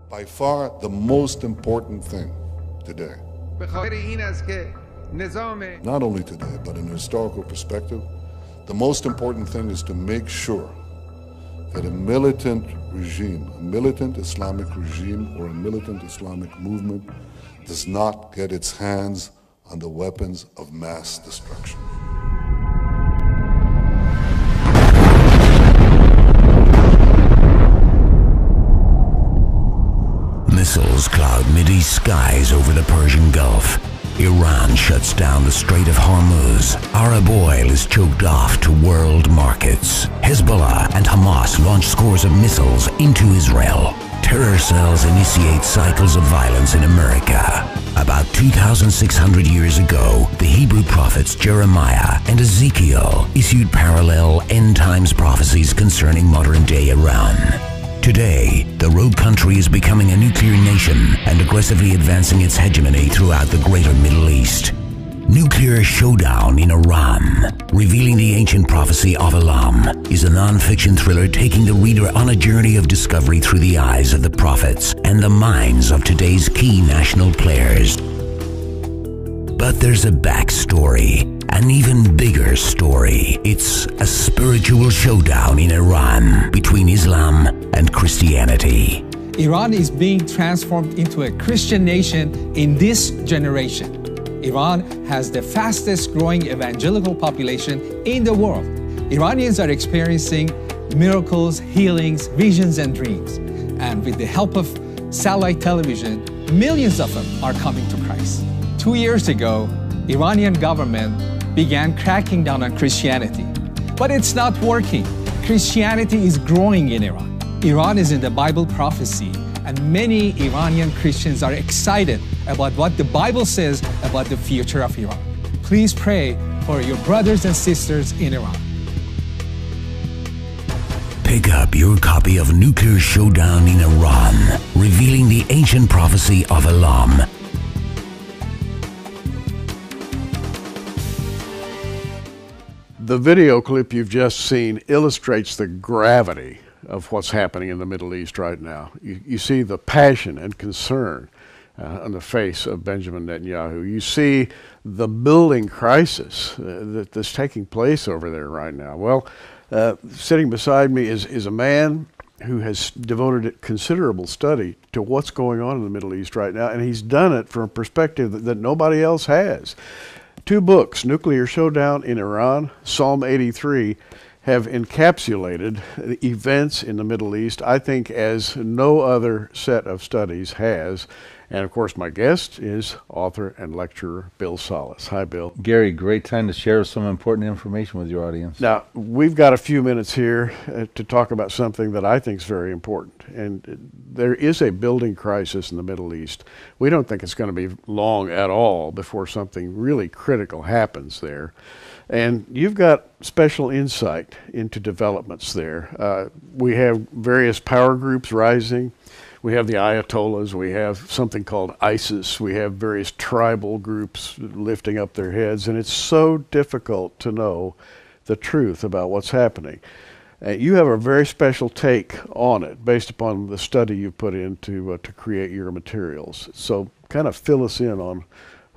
By far the most important thing today, not only today, but in a historical perspective, the most important thing is to make sure that a militant regime, a militant Islamic regime or a militant Islamic movement does not get its hands on the weapons of mass destruction. Missiles cloud Mideast skies over the Persian Gulf. Iran shuts down the Strait of Hormuz. Arab oil is choked off to world markets. Hezbollah and Hamas launch scores of missiles into Israel. Terror cells initiate cycles of violence in America. About 2,600 years ago, the Hebrew prophets Jeremiah and Ezekiel issued parallel end-times prophecies concerning modern-day Iran. Today, the rogue country is becoming a nuclear nation and aggressively advancing its hegemony throughout the greater Middle East. Nuclear Showdown in Iran, revealing the ancient prophecy of Elam, is a non-fiction thriller taking the reader on a journey of discovery through the eyes of the prophets and the minds of today's key national players. But there's a backstory, an even bigger story. It's a spiritual showdown in Iran between Islam and Christianity. Iran is being transformed into a Christian nation in this generation. Iran has the fastest growing evangelical population in the world. Iranians are experiencing miracles, healings, visions, and dreams. And with the help of satellite television, millions of them are coming to Christ. 2 years ago, Iranian government began cracking down on Christianity. But it's not working. Christianity is growing in Iran. Iran is in the Bible prophecy, and many Iranian Christians are excited about what the Bible says about the future of Iran. Please pray for your brothers and sisters in Iran. Pick up your copy of Nuclear Showdown in Iran, revealing the ancient prophecy of Elam. The video clip you've just seen illustrates the gravity of what's happening in the Middle East right now. You see the passion and concern on the face of Benjamin Netanyahu. You see the building crisis that's taking place over there right now. Well, sitting beside me is a man who has devoted considerable study to what's going on in the Middle East right now, and he's done it from a perspective that nobody else has. 2 books, Nuclear Showdown in Iran, Psalm 83, have encapsulated events in the Middle East, I think, as no other set of studies has. And of course, my guest is author and lecturer Bill Salus. Hi, Bill. Gary, great time to share some important information with your audience. Now, we've got a few minutes here to talk about something that I think is very important. And there is a building crisis in the Middle East. We don't think it's going to be long at all before something really critical happens there. And you've got special insight into developments there. We have various power groups rising. We have the Ayatollahs, we have something called ISIS, we have various tribal groups lifting up their heads, and it's so difficult to know the truth about what's happening. You have a very special take on it based upon the study you put into to create your materials. So kind of fill us in on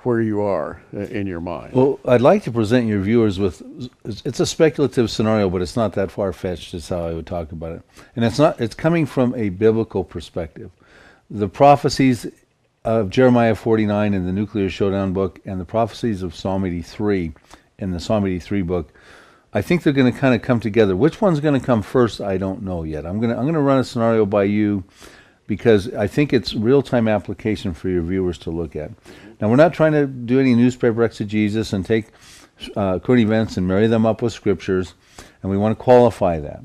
where you are in your mind. Well, I'd like to present your viewers with, it's a speculative scenario, but it's not that far-fetched is how I would talk about it. And it's coming from a biblical perspective. The prophecies of Jeremiah 49 in the Nuclear Showdown book and the prophecies of Psalm 83 in the Psalm 83 book, I think they're going to kind of come together. Which one's going to come first, I don't know yet. I'm going to run a scenario by you because I think it's real-time application for your viewers to look at. Now, we're not trying to do any newspaper exegesis and take current events and marry them up with scriptures, and we want to qualify that.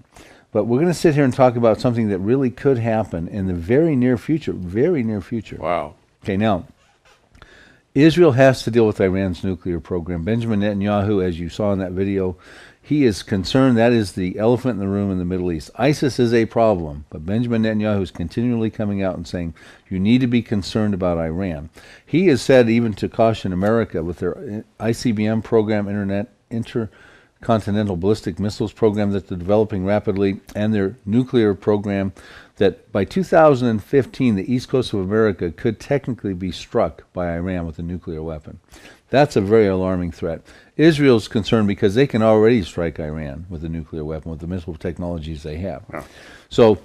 But we're going to sit here and talk about something that really could happen in the very near future, very near future. Wow. Okay, now, Israel has to deal with Iran's nuclear program. Benjamin Netanyahu, as you saw in that video, he is concerned. That is the elephant in the room in the Middle East. ISIS is a problem, but Benjamin Netanyahu is continually coming out and saying, you need to be concerned about Iran. He has said even to caution America with their ICBM program, intercontinental ballistic missiles program that they're developing rapidly, and their nuclear program, that by 2015, the east coast of America could technically be struck by Iran with a nuclear weapon. That's a very alarming threat. Israel's concerned because they can already strike Iran with a nuclear weapon with the missile technologies they have. Yeah. So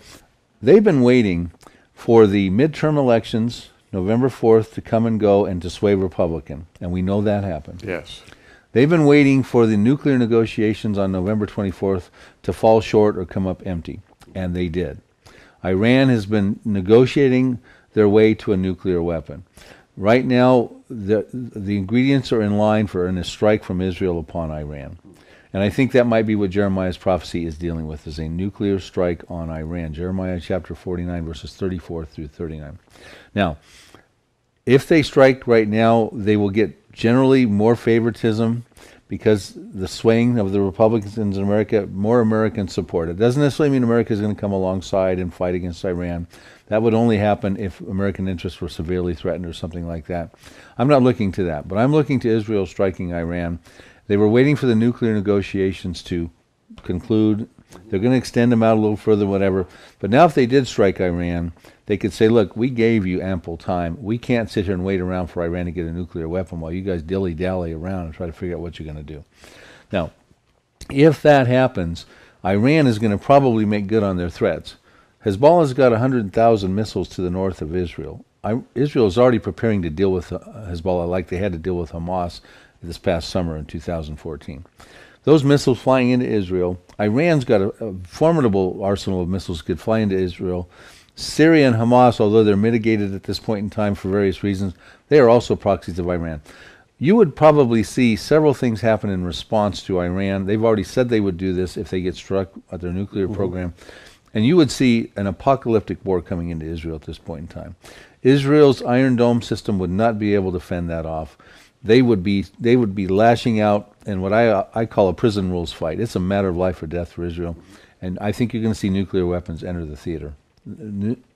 they've been waiting for the midterm elections, November 4th, to come and go and to sway Republican. And we know that happened. Yes. They've been waiting for the nuclear negotiations on November 24th to fall short or come up empty. And they did. Iran has been negotiating their way to a nuclear weapon. Right now, the ingredients are in line for a strike from Israel upon Iran. And I think that might be what Jeremiah's prophecy is dealing with, is a nuclear strike on Iran. Jeremiah chapter 49, verses 34 through 39. Now, if they strike right now, they will get generally more favoritism because the swaying of the Republicans in America, more American support. It doesn't necessarily mean America is going to come alongside and fight against Iran. That would only happen if American interests were severely threatened or something like that. I'm not looking to that, but I'm looking to Israel striking Iran. They were waiting for the nuclear negotiations to conclude. They're going to extend them out a little further, whatever. But now if they did strike Iran, they could say, look, we gave you ample time. We can't sit here and wait around for Iran to get a nuclear weapon while you guys dilly-dally around and try to figure out what you're going to do. Now, if that happens, Iran is going to probably make good on their threats. Hezbollah's got 100,000 missiles to the north of Israel. Israel is already preparing to deal with Hezbollah like they had to deal with Hamas this past summer in 2014. Those missiles flying into Israel, Iran's got a formidable arsenal of missiles that could fly into Israel. Syria and Hamas, although they're mitigated at this point in time for various reasons, they are also proxies of Iran. You would probably see several things happen in response to Iran. They've already said they would do this if they get struck at their nuclear program. And you would see an apocalyptic war coming into Israel at this point in time. Israel's Iron Dome system would not be able to fend that off. They would be lashing out in what I call a prison rules fight. It's a matter of life or death for Israel. And I think you're going to see nuclear weapons enter the theater.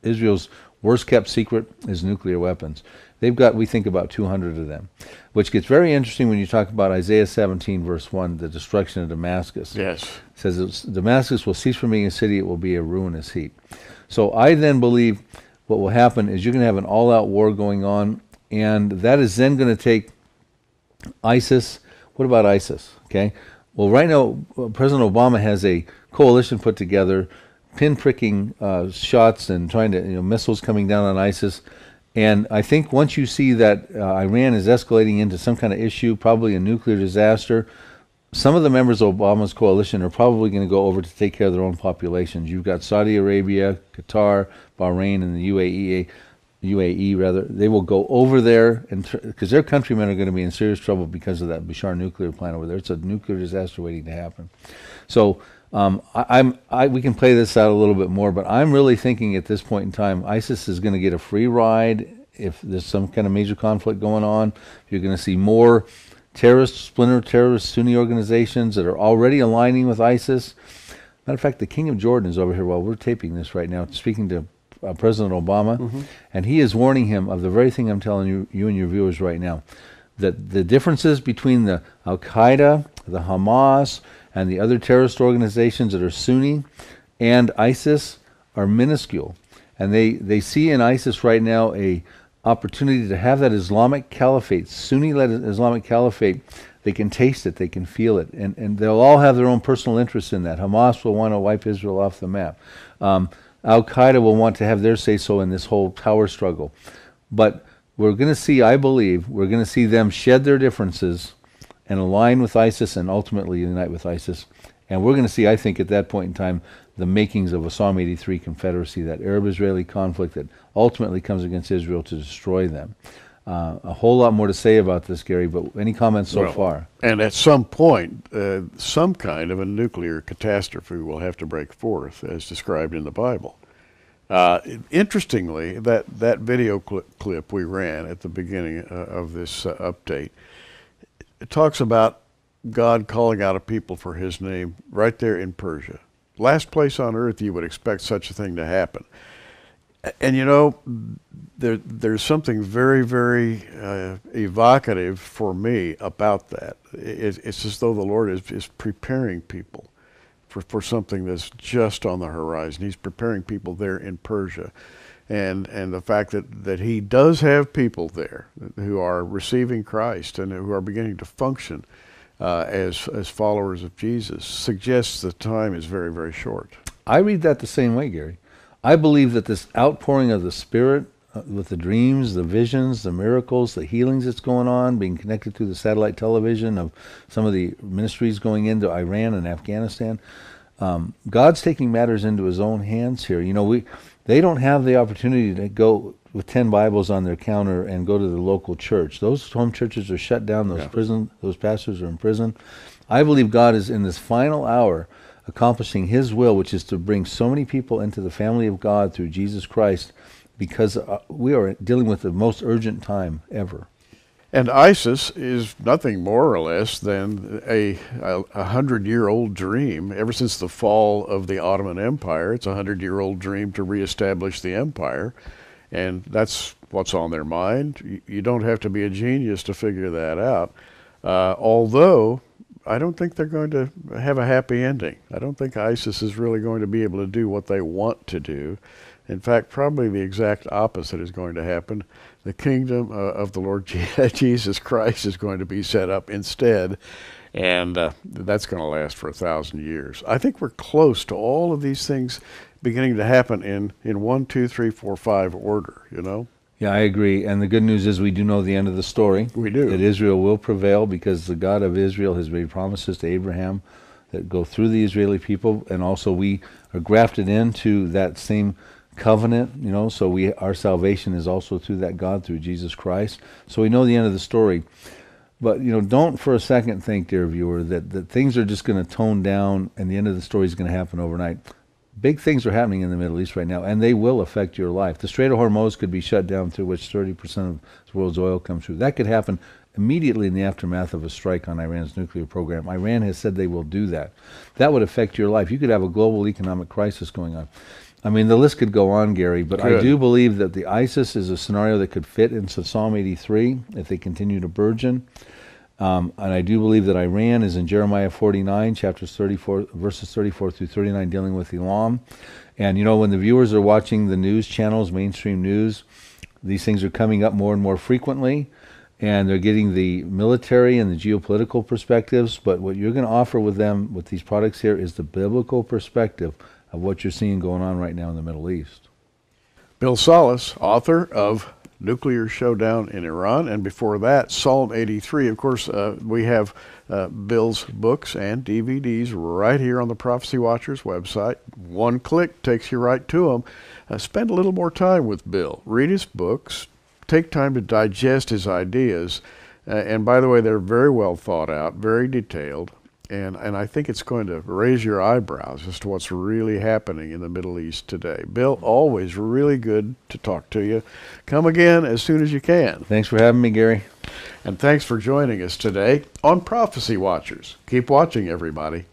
Israel's worst kept secret is nuclear weapons. They've got, we think, about 200 of them, which gets very interesting when you talk about Isaiah 17, verse 1, the destruction of Damascus. Yes. It says, Damascus will cease from being a city, it will be a ruinous heap. So I then believe what will happen is you're going to have an all-out war going on, and that is then going to take ISIS. What about ISIS? Okay. Well, right now, President Obama has a coalition put together, pinpricking shots and trying to, missiles coming down on ISIS. And I think once you see that Iran is escalating into some kind of issue, probably a nuclear disaster, some of the members of Obama's coalition are probably going to go over to take care of their own populations. You've got Saudi Arabia, Qatar, Bahrain, and the UAE rather. They will go over there because their countrymen are going to be in serious trouble because of that Bashar nuclear plant over there. It's a nuclear disaster waiting to happen. So we can play this out a little bit more, but I'm really thinking at this point in time, ISIS is going to get a free ride if there's some kind of major conflict going on. You're going to see more splinter terrorist Sunni organizations that are already aligning with ISIS. Matter of fact, the King of Jordan is over here while we're taping this right now, speaking to President Obama, and he is warning him of the very thing I'm telling you and your viewers right now, that the differences between the Al-Qaeda, the Hamas, and the other terrorist organizations that are Sunni and ISIS are minuscule. And they see in ISIS right now a opportunity to have that Islamic caliphate, Sunni-led Islamic caliphate. They can taste it, they can feel it, and they'll all have their own personal interests in that. Hamas will want to wipe Israel off the map. Al-Qaeda will want to have their say-so in this whole power struggle. But we're going to see, I believe, we're going to see them shed their differences and align with ISIS and ultimately unite with ISIS. And we're going to see, I think, at that point in time, the makings of a Psalm 83 confederacy, that Arab-Israeli conflict that ultimately comes against Israel to destroy them. A whole lot more to say about this, Gary, but any comments so far? And at some point, some kind of a nuclear catastrophe will have to break forth, as described in the Bible. Interestingly, that video clip we ran at the beginning of this update, it talks about God calling out a people for his name right there in Persia. Last place on earth you would expect such a thing to happen. And there's something very, very evocative for me about that. It's as though the Lord is preparing people for something that's just on the horizon. He's preparing people there in Persia. And the fact that he does have people there who are receiving Christ and who are beginning to function as followers of Jesus suggests the time is very, very short. I read that the same way, Gary. I believe that this outpouring of the Spirit with the dreams, the visions, the miracles, the healings that's going on, being connected to the satellite television of some of the ministries going into Iran and Afghanistan, God's taking matters into his own hands here. They don't have the opportunity to go with 10 Bibles on their counter and go to the local church. Those home churches are shut down. Those pastors are in prison. I believe God is in this final hour accomplishing his will, which is to bring so many people into the family of God through Jesus Christ, because we are dealing with the most urgent time ever. And ISIS is nothing more or less than a 100-year-old dream. Ever since the fall of the Ottoman Empire, it's a 100-year-old dream to reestablish the empire. And that's what's on their mind. You don't have to be a genius to figure that out. Although, I don't think they're going to have a happy ending. I don't think ISIS is really going to be able to do what they want to do. In fact, probably the exact opposite is going to happen. The kingdom of the Lord Jesus Christ is going to be set up instead, and that's going to last for 1,000 years. I think we're close to all of these things beginning to happen in 1, 2, 3, 4, 5 order, Yeah, I agree. And the good news is we do know the end of the story. We do. That Israel will prevail because the God of Israel has made promises to Abraham that go through the Israeli people, and also we are grafted into that same covenant, so our salvation is also through that God, through Jesus Christ. So we know the end of the story. But, don't for a second think, dear viewer, that things are just going to tone down and the end of the story is going to happen overnight. Big things are happening in the Middle East right now, and they will affect your life. The Strait of Hormuz could be shut down, through which 30% of the world's oil comes through. That could happen immediately in the aftermath of a strike on Iran's nuclear program. Iran has said they will do that. That would affect your life. You could have a global economic crisis going on. I mean, the list could go on, Gary, but I do believe that the ISIS is a scenario that could fit into Psalm 83 if they continue to burgeon. And I do believe that Iran is in Jeremiah 49, verses 34 through 39, dealing with Elam. And, when the viewers are watching the news channels, mainstream news, these things are coming up more and more frequently, and they're getting the military and the geopolitical perspectives. But what you're going to offer with them, with these products here, is the biblical perspective of what you're seeing going on right now in the Middle East. Bill Salus, author of Nuclear Showdown in Iran, and before that, Psalm 83. Of course, we have Bill's books and DVDs right here on the Prophecy Watchers website. One click takes you right to them. Spend a little more time with Bill. Read his books. Take time to digest his ideas. And by the way, they're very well thought out, very detailed. And I think it's going to raise your eyebrows as to what's really happening in the Middle East today. Bill, always really good to talk to you. Come again as soon as you can. Thanks for having me, Gary. And thanks for joining us today on Prophecy Watchers. Keep watching, everybody.